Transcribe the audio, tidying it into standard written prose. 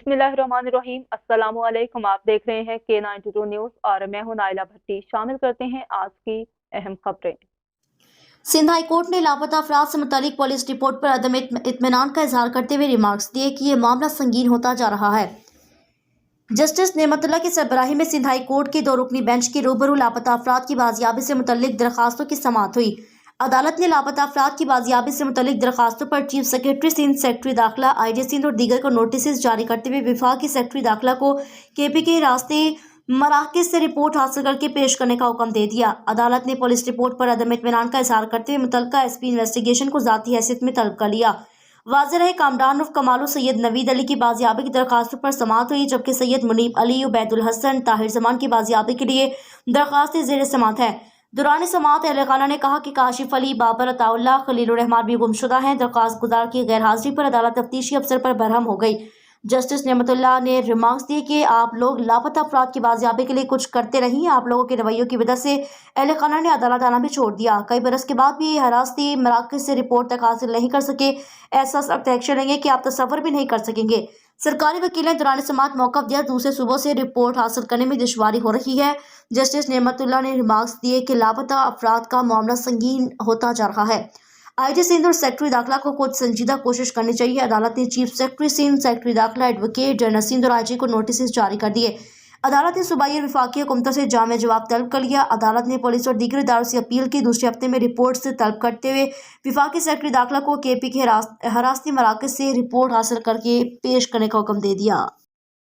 बिस्मिल्लाहिर्रहमानिर्रहीम। अस्सलामु अलैकुम। आप देख रहे हैं K92 न्यूज़ और मैं हूं नाइला भट्टी। शामिल करते हैं आज की अहम खबरें। सिंध हाई कोर्ट ने लापता अफराद से मुतालिक पुलिस रिपोर्ट पर अदम इत्मीनान का इजहार करते हुए रिमार्क्स दिए कि ये मामला संगीन होता जा रहा है। जस्टिस नेमतुल्लाह की सरबराही में सिंध हाई कोर्ट के 2 रुकनी बेंच के रूबरू लापता अफराद की बाजियाबी से मुतालिक दरखास्तों की समाअत हुई। अदालत ने लापता अफराद की बाजियाबी से मुतालिक दरखास्तों पर चीफ सेक्रेटरी सिंध, सेक्रेटरी दाखिला, IG सिंध और दीगर को नोटिस जारी करते हुए विफाकी सेक्रेटरी दाखिला को KP के रास्ते मराकज़ से रिपोर्ट हासिल करके पेश करने का हुक्म दे दिया। अदालत ने पुलिस रिपोर्ट पर अदम इत्मीनान का इजहार करते हुए मुतल्लिका SP इन्वेस्टिगेशन को ज़ाती हैसियत में तलब कर लिया। वाज़ेह रहे कामरान उर्फ कमालू सैयद नवीद अली की बाजियाबी की दरखास्तों पर समाअत हुई, जबकि सैयद मुनीब अली, उबैदुल हसन, ताहिर जमान की बाजियाबी के लिए दरखास्तें ज़ेर समाअत है। दौरान समाअत अहले खाना ने कहा कि काशिफ अली, बाबर अताउल्लाह, खलीलुर रहमान भी गुमशुदा हैं। दरखास्त गुजार की गैर हाजिरी पर अदालत तफ्तीशी अफसर पर बरहम हो गई। जस्टिस नेमतुल्लाह ने रिमार्क्स दिए कि आप लोग लापता अफराद की बाजियाबी के लिए कुछ करते नहीं। आप लोगों के रवैयों की वजह से अहले खाना ने अदालत आना भी छोड़ दिया। कई बरस के बाद भी हिरासती मराकज़ से रिपोर्ट तक हासिल नहीं कर सके। ऐसा सख्त एक्शन लेंगे कि आप तसव्वुर भी नहीं कर सकेंगे। सरकारी वकील ने दौरान समाअत मौक़िफ़ दिया, दूसरे सूबों से रिपोर्ट हासिल करने में दुश्वारी हो रही है। जस्टिस नेमतुल्लाह ने रिमार्क्स दिए कि लापता अफराद का मामला संगीन होता जा रहा है। IG सिंध और सेक्रेटरी दाखिला को खुद संजीदा कोशिश करनी चाहिए। अदालत ने चीफ सेक्रेटरी सिंध, सेक्रेटरी दाखिला, एडवोकेट जनरल सिंध और IG को नोटिस जारी कर दिए। अदालत ने सूबाई और वफाकी हुकूमतों से जामे जवाब तलब कर लिया। अदालत ने पुलिस और दीगर इदारों से अपील की दूसरे हफ्ते में रिपोर्ट से तलब करते हुए वफाकी सेक्रेटरी दाखिला को KP के हिरासती मराकज़ से रिपोर्ट हासिल करके पेश करने का हुक्म दे दिया।